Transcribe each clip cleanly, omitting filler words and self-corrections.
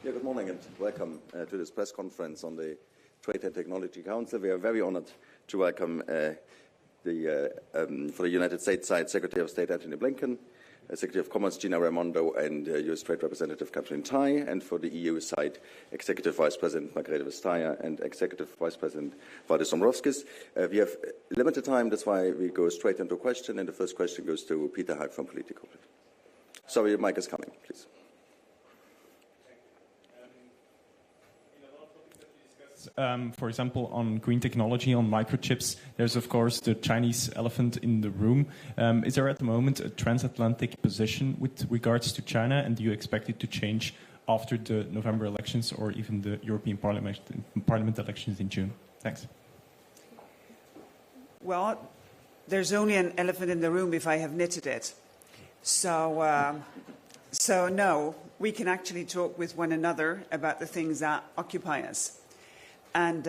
Yeah, good morning and welcome to this press conference on the Trade and Technology Council. We are very honored to welcome for the United States side, Secretary of State Antony Blinken, Secretary of Commerce Gina, Raimondo, and U.S. Trade Representative Katherine Tai, and for the EU side, Executive Vice President Margrethe Vestager and Executive Vice President Valdis Dombrovskis. We have limited time, that's why we go straight into question, and the first question goes to Peter Hyde from Politico. Sorry, your mic is coming, please. For example, on green technology, on microchips, there's of course the Chinese elephant in the room. Is there at the moment a transatlantic position with regards to China, and do you expect it to change after the November elections or even the European Parliament elections in June? Thanks. Well, there's only an elephant in the room if I have knitted it. So no, we can actually talk with one another about the things that occupy us. And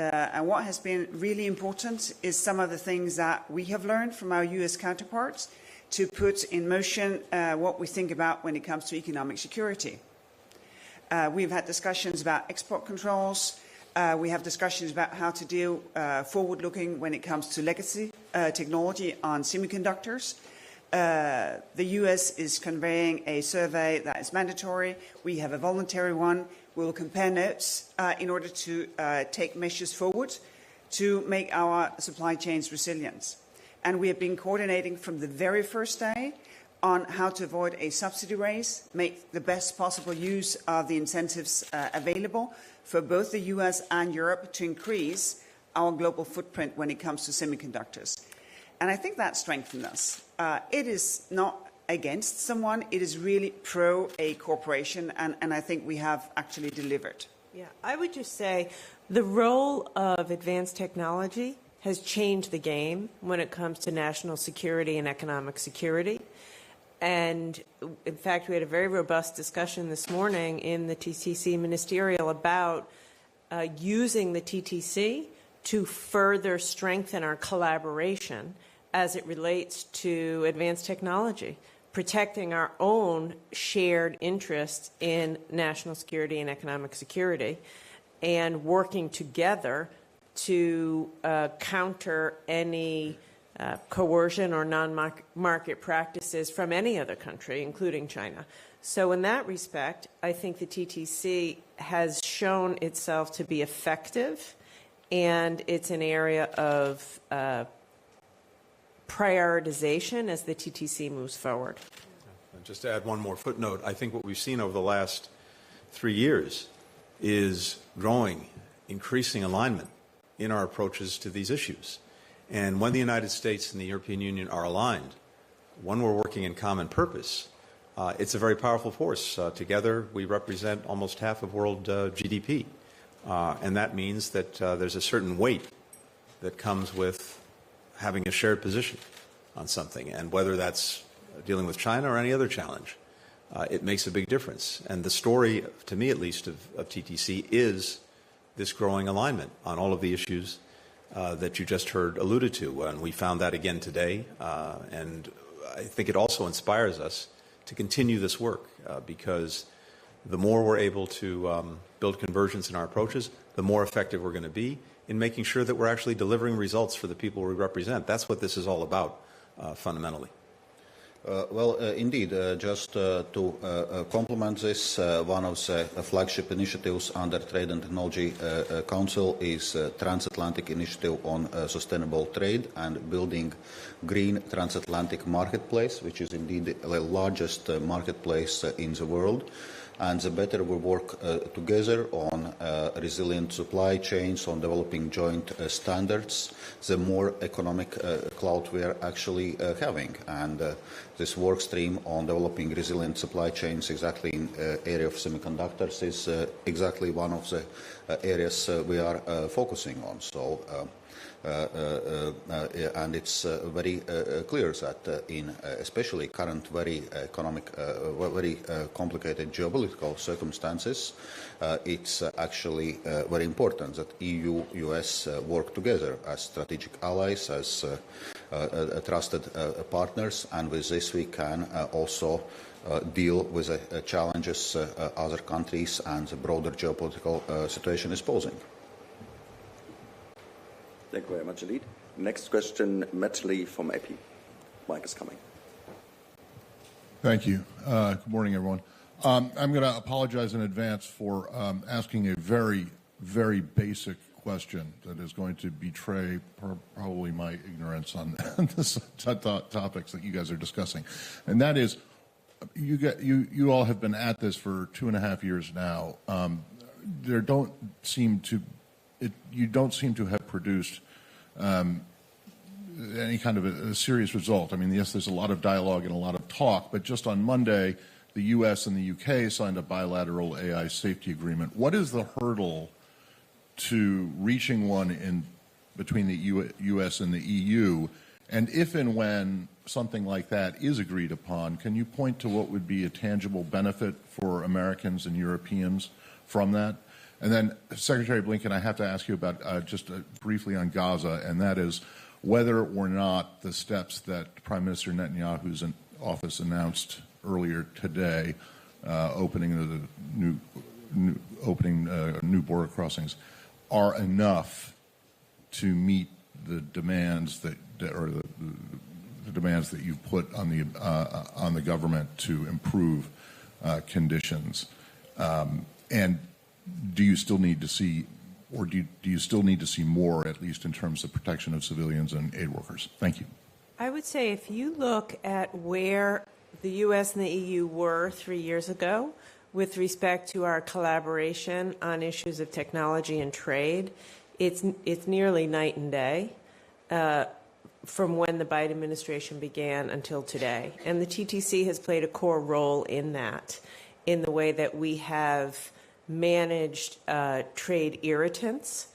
what has been really important is some of the things that we have learned from our US counterparts to put in motion what we think about when it comes to economic security. We've had discussions about export controls. We have discussions about how to deal forward-looking when it comes to legacy technology on semiconductors. The US is conveying a survey that is mandatory. We have a voluntary one. We'll compare notes in order to take measures forward to make our supply chains resilient. And we have been coordinating from the very first day on how to avoid a subsidy race, make the best possible use of the incentives available for both the US and Europe to increase our global footprint when it comes to semiconductors. And I think that strengthened us. It is not against someone, it is really pro a corporation, and I think we have actually delivered. Yeah, I would just say the role of advanced technology has changed the game when it comes to national security and economic security. And in fact, we had a very robust discussion this morning in the TTC ministerial about using the TTC to further strengthen our collaboration as it relates to advanced technology, protecting our own shared interests in national security and economic security, and working together to counter any coercion or non-market practices from any other country, including China. So in that respect, I think the TTC has shown itself to be effective, and it's an area of prioritization as the TTC moves forward. Just to add one more footnote, I think what we've seen over the last 3 years is growing, increasing alignment in our approaches to these issues. And when the United States and the European Union are aligned, when we're working in common purpose, it's a very powerful force. Together, we represent almost half of world GDP. And that means that there's a certain weight that comes with having a shared position on something. And whether that's dealing with China or any other challenge, it makes a big difference. And the story, to me at least, of TTC is this growing alignment on all of the issues that you just heard alluded to. And we found that again today. And I think it also inspires us to continue this work because the more we're able to build convergence in our approaches, the more effective we're going to be in making sure that we're actually delivering results for the people we represent. That's what this is all about, fundamentally. Indeed, just to complement this, one of the flagship initiatives under Trade and Technology Council is Transatlantic Initiative on Sustainable Trade and building green transatlantic marketplace, which is indeed the largest marketplace in the world. And the better we work together on resilient supply chains, on developing joint standards, the more economic clout we are actually having. And this work stream on developing resilient supply chains exactly in area of semiconductors is exactly one of the areas we are focusing on. So and it's very clear that in especially current very complicated geopolitical circumstances, it's actually very important that EU-U.S. work together as strategic allies, as trusted partners, and with this we can also deal with the challenges other countries and the broader geopolitical situation is posing. Thank you very much indeed. Next question, Matt Lee from AP. Mike is coming. Thank you. Good morning, everyone. I'm going to apologize in advance for asking a very, very basic question that is going to betray probably my ignorance on the topics that you guys are discussing. And that is, you all have been at this for 2.5 years now. You don't seem to have produced any kind of a serious result. I mean, yes, there's a lot of dialogue and a lot of talk, but just on Monday, the U.S. and the U.K. signed a bilateral AI safety agreement. What is the hurdle to reaching one between the U.S. and the EU? And if and when something like that is agreed upon, can you point to what would be a tangible benefit for Americans and Europeans from that? And then, Secretary Blinken, I have to ask you about just briefly on Gaza, and that is whether or not the steps that Prime Minister Netanyahu's office announced earlier today, opening new border crossings, are enough to meet the demands that you've put on the government to improve conditions, and do you still need to see, or do you still need to see more, at least in terms of protection of civilians and aid workers? Thank you. I would say if you look at where the U.S. and the EU were 3 years ago with respect to our collaboration on issues of technology and trade, it's nearly night and day from when the Biden administration began until today. And the TTC has played a core role in that, in the way that we have managed trade irritants.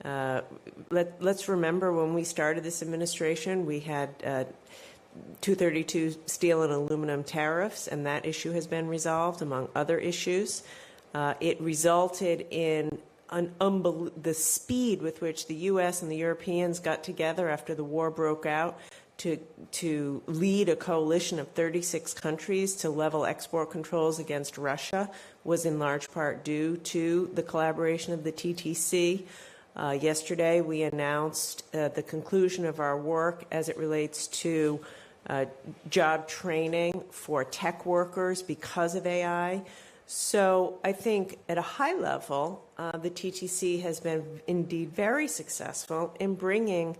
Let's remember when we started this administration, we had 232 steel and aluminum tariffs, and that issue has been resolved, among other issues. It resulted in the speed with which the U.S. and the Europeans got together after the war broke out to lead a coalition of 36 countries to level export controls against Russia was in large part due to the collaboration of the TTC. Yesterday, we announced the conclusion of our work as it relates to job training for tech workers because of AI. So I think at a high level, the TTC has been indeed very successful in bringing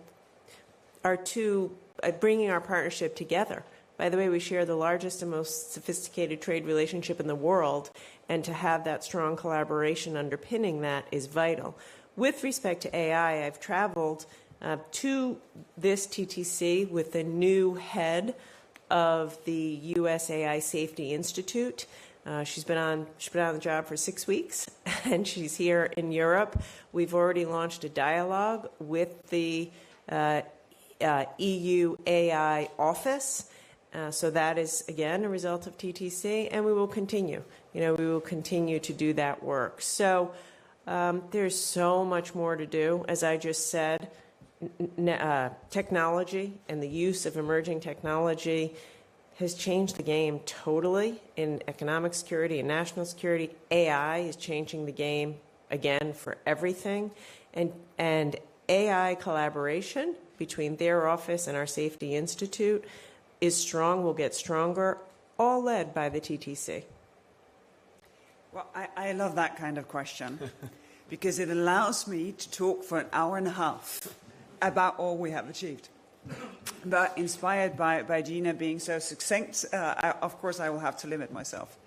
our partnership together. By the way, we share the largest and most sophisticated trade relationship in the world, and to have that strong collaboration underpinning that is vital. With respect to AI, I've traveled to this TTC with the new head of the U.S. AI Safety Institute. She's been on the job for 6 weeks, and she's here in Europe. We've already launched a dialogue with the EU AI office. So that is, again, a result of TTC, and we will continue. We will continue to do that work. So there's so much more to do. As I just said, technology and the use of emerging technology has changed the game totally in economic security and national security. AI is changing the game, again, for everything. And AI collaboration between their office and our Safety Institute is strong, will get stronger, all led by the TTC. Well, I love that kind of question because it allows me to talk for an hour and a half about all we have achieved. But inspired by Gina being so succinct, of course I will have to limit myself.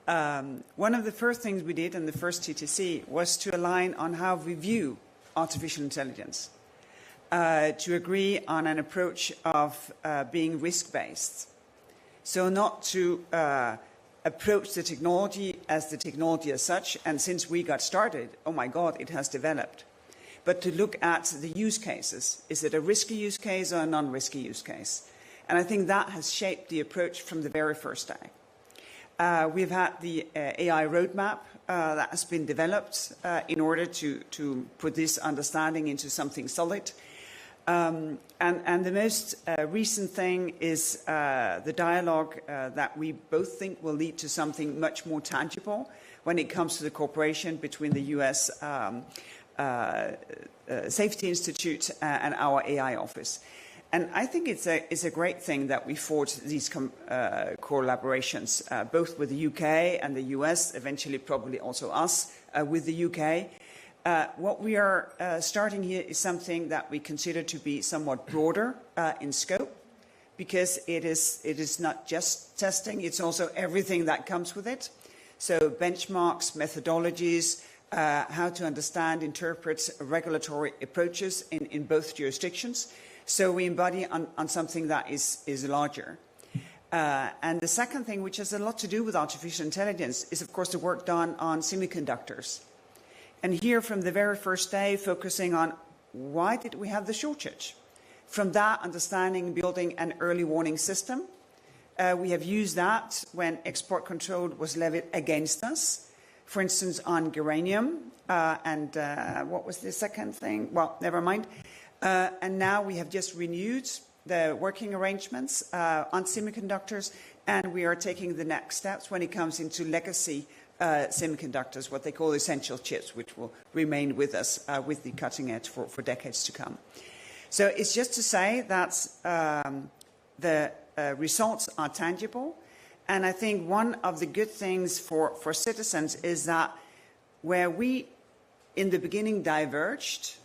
One of the first things we did in the first TTC was to align on how we view artificial intelligence, to agree on an approach of being risk-based. So not to approach the technology as the technology as such, and since we got started, oh my God, it has developed. but to look at the use cases. Is it a risky use case or a non-risky use case? And I think that has shaped the approach from the very first day. We've had the AI roadmap that has been developed in order to put this understanding into something solid. And the most recent thing is the dialogue that we both think will lead to something much more tangible when it comes to the cooperation between the U.S. Safety Institute and our AI office. And I think it's a great thing that we forged these collaborations, both with the UK and the US, eventually probably also us with the UK. What we are starting here is something that we consider to be somewhat broader in scope, because it is not just testing, it's also everything that comes with it. So benchmarks, methodologies, how to understand, interpret regulatory approaches in both jurisdictions. So we embody on something that is larger. And the second thing, which has a lot to do with artificial intelligence, is of course the work done on semiconductors. And here from the very first day, focusing on why did we have the shortage? From that understanding, building an early warning system. We have used that when export control was levied against us. For instance, on germanium. And what was the second thing? Well, never mind. And now we have just renewed the working arrangements on semiconductors, and we are taking the next steps when it comes into legacy semiconductors, what they call essential chips, which will remain with us with the cutting edge for decades to come. So it's just to say that the results are tangible, and I think one of the good things for citizens is that where we in the beginning diverged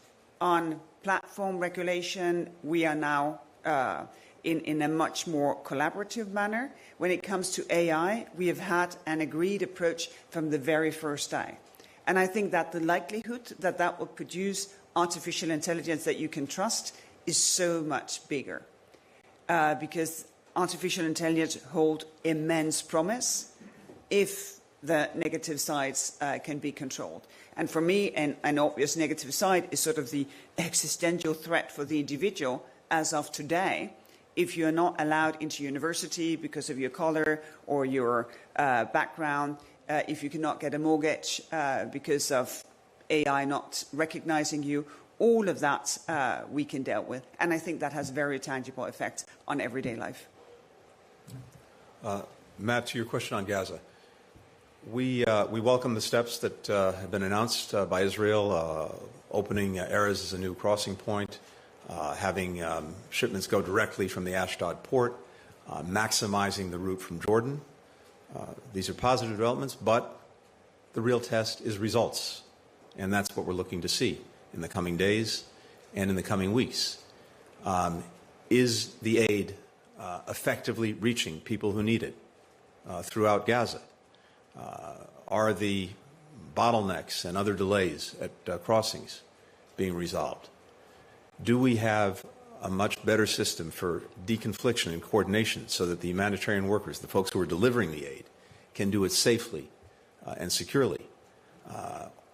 on platform regulation, we are now in a much more collaborative manner. When it comes to AI, we have had an agreed approach from the very first day. And I think that the likelihood that that will produce artificial intelligence that you can trust is so much bigger. Because artificial intelligence holds immense promise if the negative sides can be controlled. And for me, an obvious negative side is sort of the existential threat for the individual as of today. If you're not allowed into university because of your color or your background, if you cannot get a mortgage because of AI not recognizing you, all of that we can deal with. And I think that has very tangible effects on everyday life. Matt, to your question on Gaza. We welcome the steps that have been announced by Israel, opening Erez as a new crossing point, having shipments go directly from the Ashdod port, maximizing the route from Jordan. These are positive developments, but the real test is results. And that's what we're looking to see in the coming days and in the coming weeks. Is the aid effectively reaching people who need it throughout Gaza? Are the bottlenecks and other delays at crossings being resolved? Do we have a much better system for deconfliction and coordination so that the humanitarian workers, the folks who are delivering the aid, can do it safely and securely?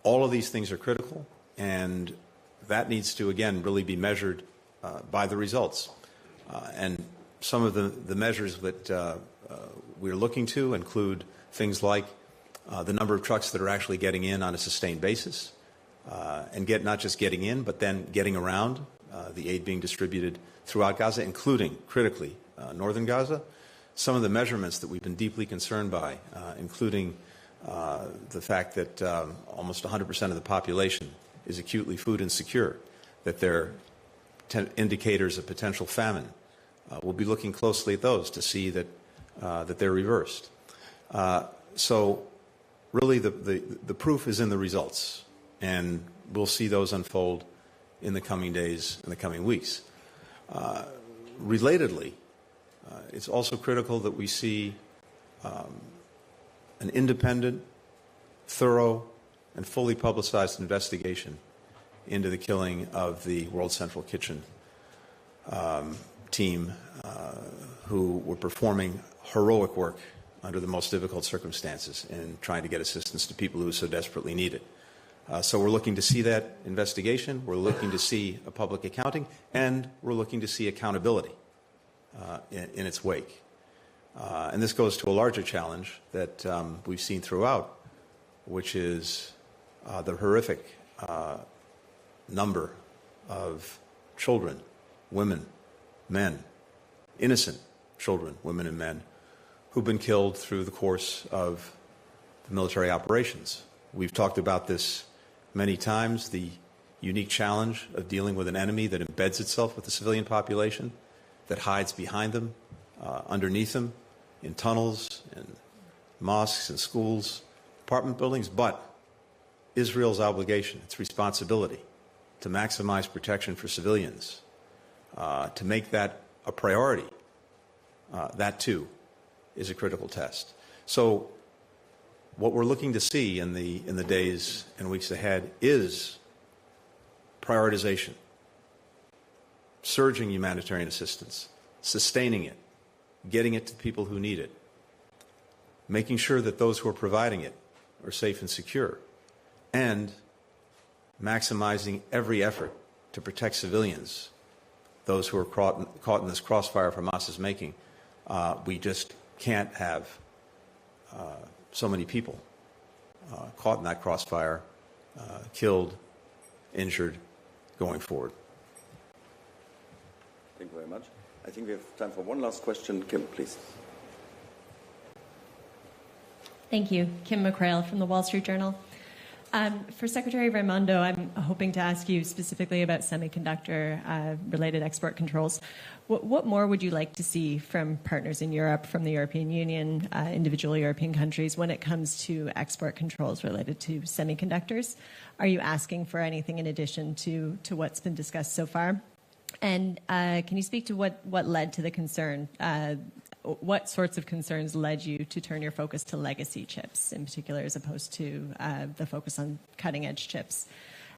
All of these things are critical, and that needs to, again, really be measured by the results. And some of the measures that we're looking to include things like the number of trucks that are actually getting in on a sustained basis, and not just getting in, but then getting around, the aid being distributed throughout Gaza, including, critically, northern Gaza. Some of the measurements that we've been deeply concerned by, including the fact that almost 100% of the population is acutely food insecure, that they're indicators of potential famine. We'll be looking closely at those to see that they're reversed. So really the proof is in the results, and we'll see those unfold in the coming days and the coming weeks. Relatedly, it's also critical that we see an independent, thorough, and fully publicized investigation into the killing of the World Central Kitchen team who were performing heroic work under the most difficult circumstances in trying to get assistance to people who so desperately need it. So we're looking to see that investigation, we're looking to see a public accounting, and we're looking to see accountability in its wake. And this goes to a larger challenge that we've seen throughout, which is the horrific number of children, women, men, innocent children, women, and men who've been killed through the course of the military operations. We've talked about this many times, the unique challenge of dealing with an enemy that embeds itself with the civilian population, that hides behind them, underneath them, in tunnels, in mosques, and schools, apartment buildings. But Israel's obligation, its responsibility to maximize protection for civilians, to make that a priority, that too is a critical test. So what we're looking to see in the days and weeks ahead is prioritization, surging humanitarian assistance, sustaining it, getting it to people who need it, making sure that those who are providing it are safe and secure, and maximizing every effort to protect civilians, those who are caught in this crossfire Hamas is making. We just can't have so many people caught in that crossfire, killed, injured, going forward. Thank you very much. I think we have time for one last question. Kim, please. Thank you. Kim McCrail from the Wall Street Journal. For Secretary Raimondo, I'm hoping to ask you specifically about semiconductor-related export controls. What more would you like to see from partners in Europe, from the European Union, individual European countries, when it comes to export controls related to semiconductors? Are you asking for anything in addition to what's been discussed so far? And can you speak to what led to the concern? What sorts of concerns led you to turn your focus to legacy chips in particular, as opposed to the focus on cutting-edge chips?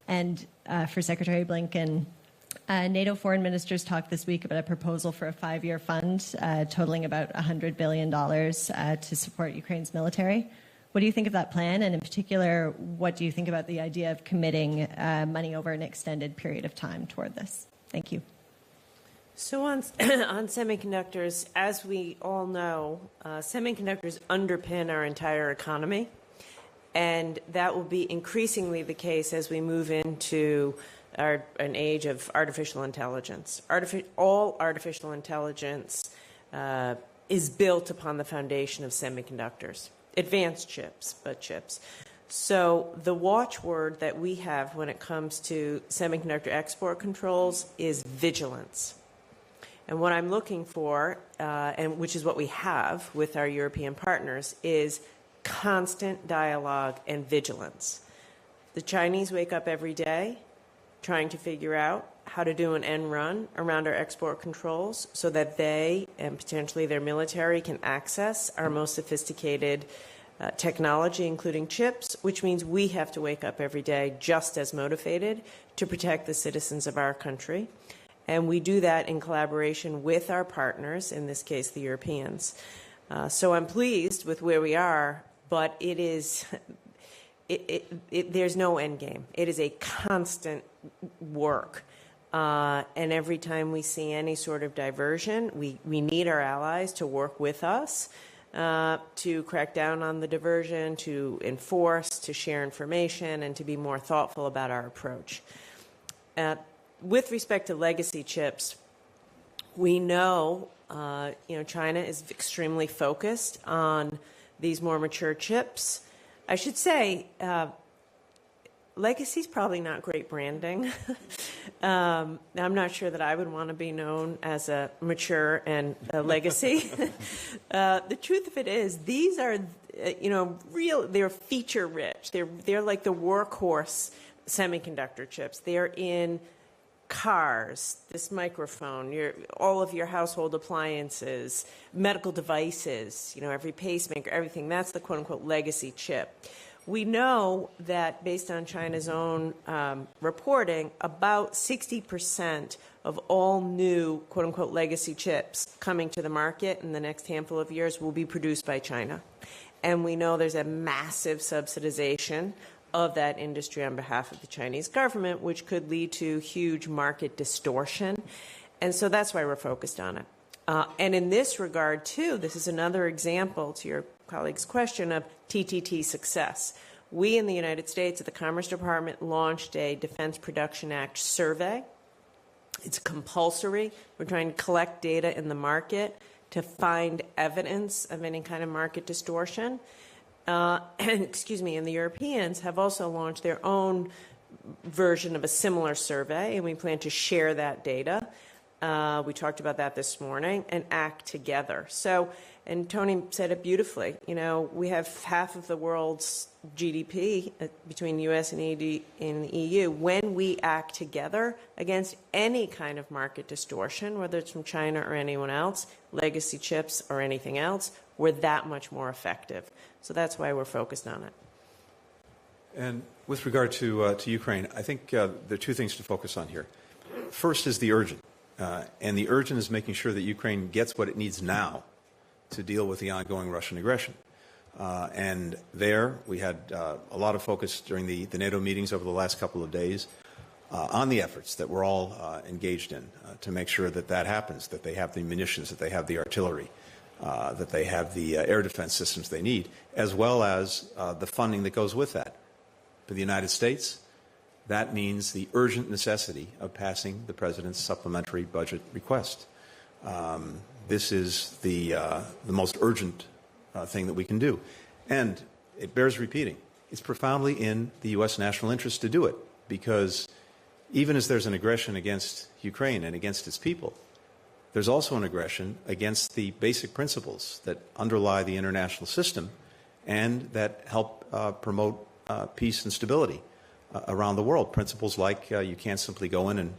And for Secretary Blinken, NATO foreign ministers talked this week about a proposal for a 5-year fund totaling about $100 billion to support Ukraine's military. What do you think of that plan? And in particular, what do you think about the idea of committing money over an extended period of time toward this? Thank you. So on semiconductors, as we all know, semiconductors underpin our entire economy, and that will be increasingly the case as we move into an age of artificial intelligence. All artificial intelligence is built upon the foundation of semiconductors, advanced chips, but chips. So the watchword that we have when it comes to semiconductor export controls is vigilance. And what I'm looking for, and which is what we have with our European partners, is constant dialogue and vigilance. The Chinese wake up every day trying to figure out how to do an end run around our export controls so that they, and potentially their military, can access our most sophisticated technology, including chips, which means we have to wake up every day just as motivated to protect the citizens of our country. And we do that in collaboration with our partners, in this case, the Europeans. So I'm pleased with where we are, but it is, there's no end game. It is a constant work. And every time we see any sort of diversion, we need our allies to work with us to crack down on the diversion, to enforce, to share information, and to be more thoughtful about our approach. With respect to legacy chips, we know, China is extremely focused on these more mature chips. I should say, legacy is probably not great branding. I'm not sure that I would want to be known as a mature and a legacy. The truth of it is, these are, they're feature rich. They're like the workhorse semiconductor chips. They're in cars, this microphone, all of your household appliances, medical devices, every pacemaker, everything. That's the quote-unquote legacy chip. We know that based on China's own reporting, about 60% of all new quote-unquote legacy chips coming to the market in the next handful of years will be produced by China. And we know there's a massive subsidization of that industry on behalf of the Chinese government, which could lead to huge market distortion. And so that's why we're focused on it. And in this regard, too, this is another example, to your colleague's question, of TTT success. We in the United States at the Commerce Department launched a Defense Production Act survey. It's compulsory. We're trying to collect data in the market to find evidence of any kind of market distortion. And the Europeans have also launched their own version of a similar survey, and we plan to share that data. We talked about that this morning, and act together. So, and Tony said it beautifully, you know, we have half of the world's GDP between the U.S. and the EU. When we act together against any kind of market distortion, whether it's from China or anyone else, legacy chips or anything else, we're that much more effective. So that's why we're focused on it. And with regard to Ukraine, I think there are two things to focus on here. First is the urgent. And the urgent is making sure that Ukraine gets what it needs now to deal with the ongoing Russian aggression. And there we had a lot of focus during the NATO meetings over the last couple of days on the efforts that we're all engaged in to make sure that that happens, that they have the munitions, that they have the artillery, that they have the air defense systems they need, as well as the funding that goes with that. For the United States, that means the urgent necessity of passing the President's supplementary budget request. This is the most urgent thing that we can do. And it bears repeating. It's profoundly in the U.S. national interest to do it, because even as there's an aggression against Ukraine and against its people, there's also an aggression against the basic principles that underlie the international system and that help promote peace and stability around the world. Principles like you can't simply go in and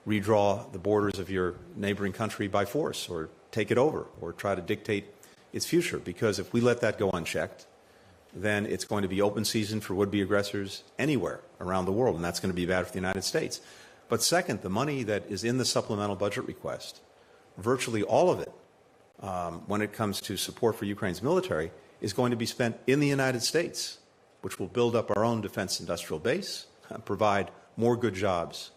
redraw the borders of your neighboring country by force or take it over or try to dictate its future, because if we let that go unchecked, then it's going to be open season for would-be aggressors anywhere around the world, and that's going to be bad for the United States. But second, the money that is in the supplemental budget request, virtually all of it, when it comes to support for Ukraine's military, is going to be spent in the United States, which will build up our own defense industrial base, provide more good jobs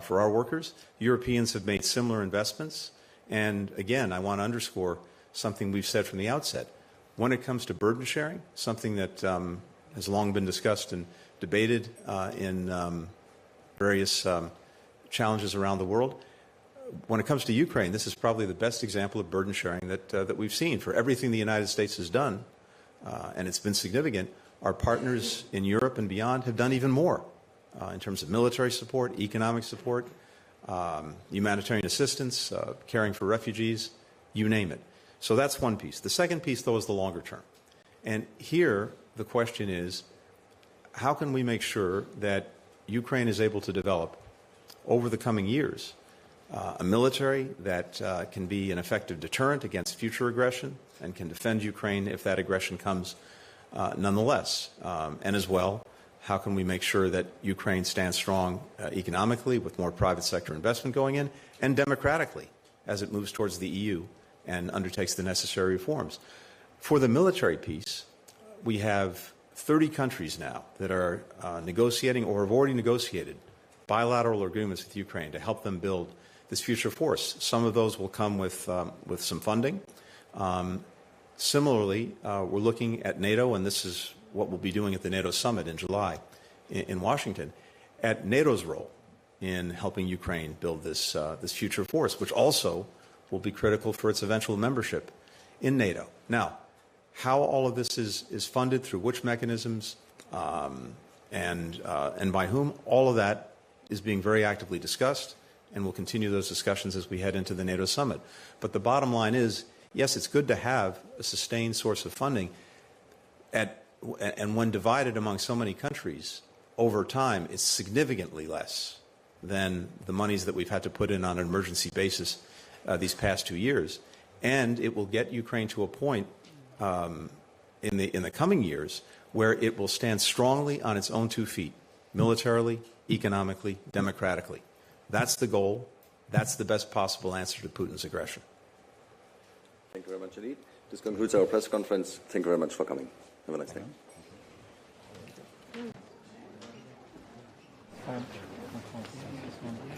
for our workers. Europeans have made similar investments. And again, I want to underscore something we've said from the outset. When it comes to burden sharing, something that has long been discussed and debated in various challenges around the world, when it comes to Ukraine, this is probably the best example of burden sharing that we've seen. For everything the United States has done, and it's been significant, our partners in Europe and beyond have done even more in terms of military support, economic support, humanitarian assistance, caring for refugees, you name it. So that's one piece. The second piece, though, is the longer term. And here the question is, how can we make sure that Ukraine is able to develop over the coming years a military that can be an effective deterrent against future aggression and can defend Ukraine if that aggression comes nonetheless? And as well, how can we make sure that Ukraine stands strong economically with more private sector investment going in, and democratically as it moves towards the EU and undertakes the necessary reforms? For the military piece, we have 30 countries now that are negotiating or have already negotiated bilateral agreements with Ukraine to help them build this future force. Some of those will come with some funding. Similarly, we're looking at NATO, and this is what we'll be doing at the NATO summit in July in Washington, at NATO's role in helping Ukraine build this future force, which also will be critical for its eventual membership in NATO. Now, how all of this is funded, through which mechanisms, and by whom, all of that is being very actively discussed, and we'll continue those discussions as we head into the NATO summit. But the bottom line is, yes, it's good to have a sustained source of funding, and when divided among so many countries, over time, it's significantly less than the monies that we've had to put in on an emergency basis these past 2 years. And it will get Ukraine to a point in the coming years where it will stand strongly on its own 2 feet, militarily, economically, democratically. That's the goal. That's the best possible answer to Putin's aggression. Thank you very much indeed. This concludes our press conference. Thank you very much for coming. Have a nice day. one, please.